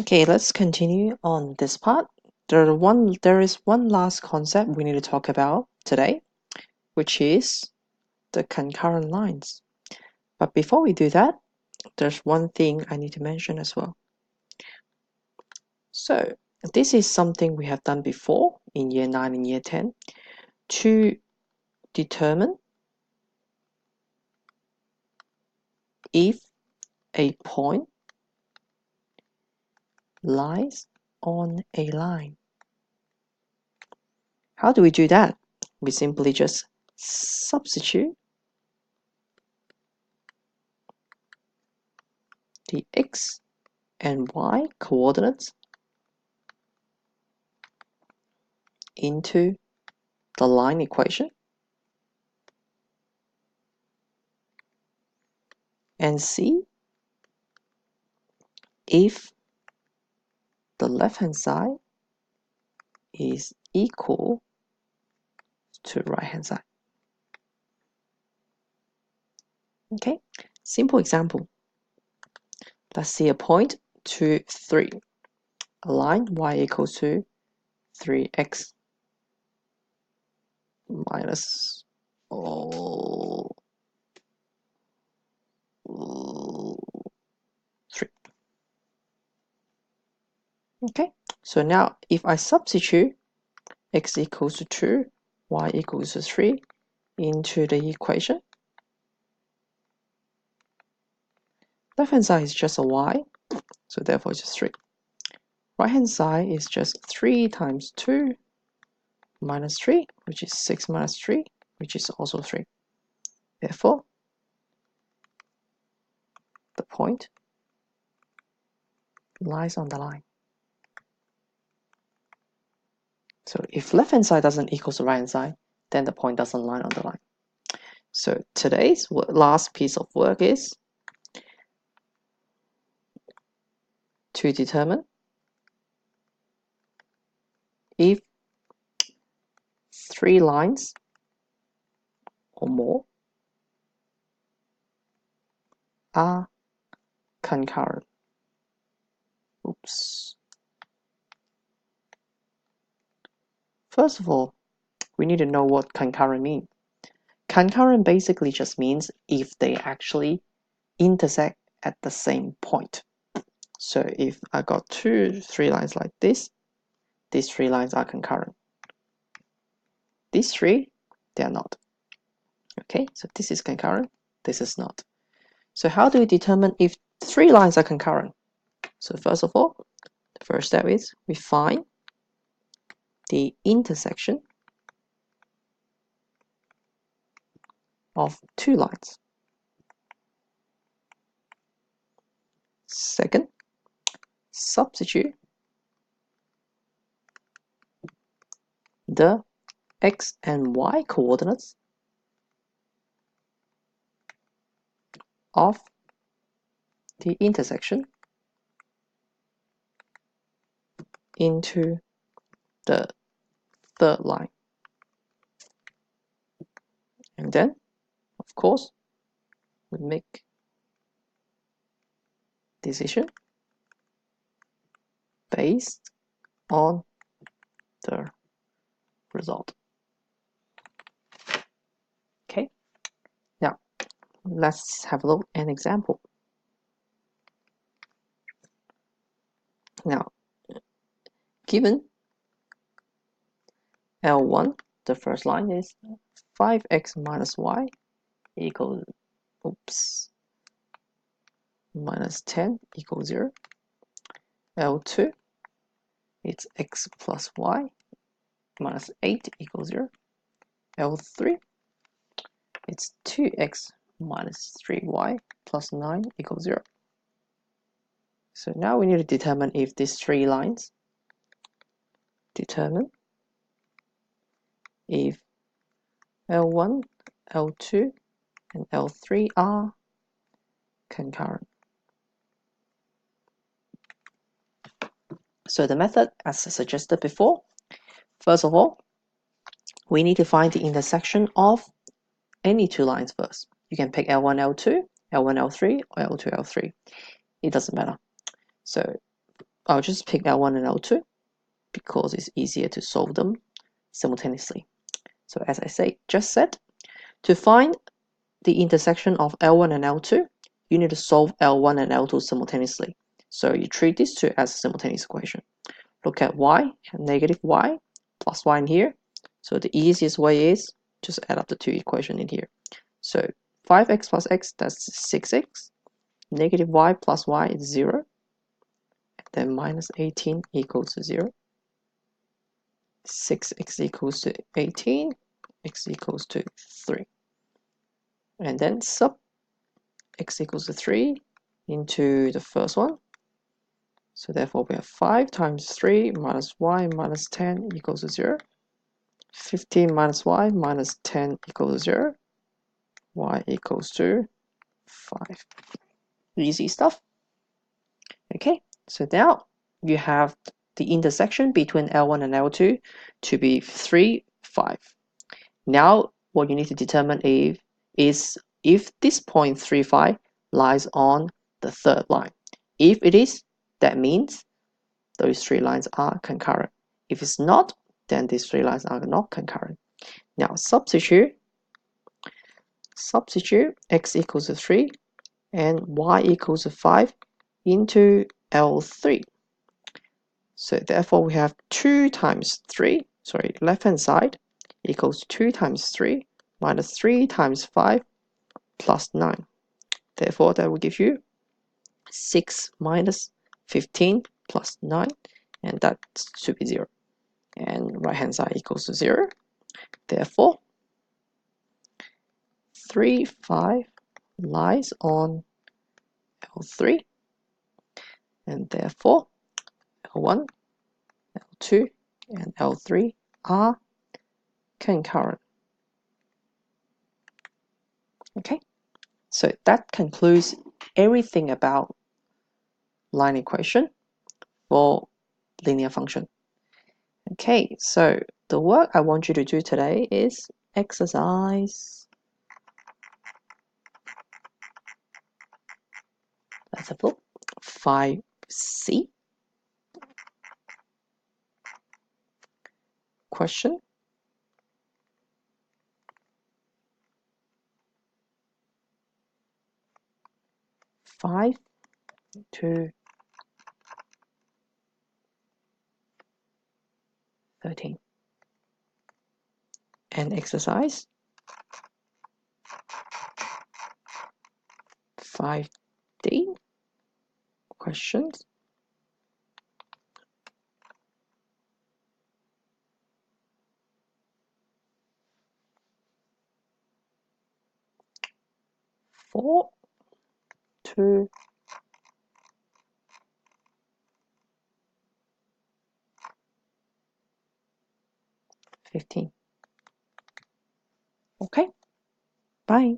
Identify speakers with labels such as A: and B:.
A: Okay, let's continue on this part. There is one last concept we need to talk about today, which is the concurrent lines. But before we do that, there's one thing I need to mention as well. So this is something we have done before in year 9 and year 10 to determine if a point lies on a line. How do we do that? We simply just substitute the x and y coordinates into the line equation and see if the left-hand side is equal to right-hand side. Okay, simple example. Let's see a point 2, 3. A line y equals to 3x minus 3. Okay, so now if I substitute x equals to 2, y equals to 3 into the equation, left-hand side is just a y, so therefore it's just 3. Right-hand side is just 3 times 2 minus 3, which is 6 minus 3, which is also 3. Therefore, the point lies on the line. So if left-hand side doesn't equal to right-hand side, then the point doesn't lie on the line. So today's last piece of work is to determine if 3 lines or more are concurrent. Oops. First of all, we need to know what concurrent means. Concurrent basically just means if they actually intersect at the same point. So if I got 3 lines like this, these 3 lines are concurrent. These 3, they are not. Okay, so this is concurrent, this is not. So how do we determine if 3 lines are concurrent? So first of all, the first step is we find the intersection of 2 lines. Second, substitute the x and y coordinates of the intersection into the third line. And then, of course, we make decision based on the result. Okay, now let's have a look at an example. Now, given L1, the first line is 5x minus y equals, minus 10 equals 0. L2, it's x plus y minus 8 equals 0. L3, it's 2x minus 3y plus 9 equals 0. So now we need to determine if these 3 lines determine if L1, L2, and L3 are concurrent. So the method, as suggested before, first of all, we need to find the intersection of any 2 lines first. You can pick L1, L2, L1, L3, or L2, L3. It doesn't matter. So I'll just pick L1 and L2 because it's easier to solve them simultaneously. So as I just said, to find the intersection of L1 and L2, you need to solve L1 and L2 simultaneously. So you treat these two as a simultaneous equation. Look at y and negative y plus y in here. So the easiest way is just add up the two equations in here. So 5x plus x, that's 6x. Negative y plus y is 0. Then minus 18 equals to 0. 6x equals to 18, x equals to 3. And then sub x equals to 3 into the first one. So therefore we have 5 times 3 minus y minus 10 equals to 0. 15 minus y minus 10 equals 0. Y equals to 5. Easy stuff. Okay, so now you have the intersection between L1 and L2 to be 3, 5. Now what you need to determine is if this point 3, 5 lies on the third line. If it is, that means those three lines are concurrent. If it's not, then these three lines are not concurrent. Now substitute x equals to 3 and y equals to 5 into L3. So therefore we have 2 times 3, left hand side equals 2 times 3 minus 3 times 5 plus 9. Therefore that will give you 6 minus 15 plus 9, and that should be 0. And right hand side equals to 0. Therefore 3, 5 lies on L3, and therefore L1, L2, and L3 are concurrent. Okay, so that concludes everything about line equation for linear function. Okay, so the work I want you to do today is exercise. Let's have a look. 5C. Question. Five to 13. And exercise 5D. Questions. Four to 15. Okay, bye.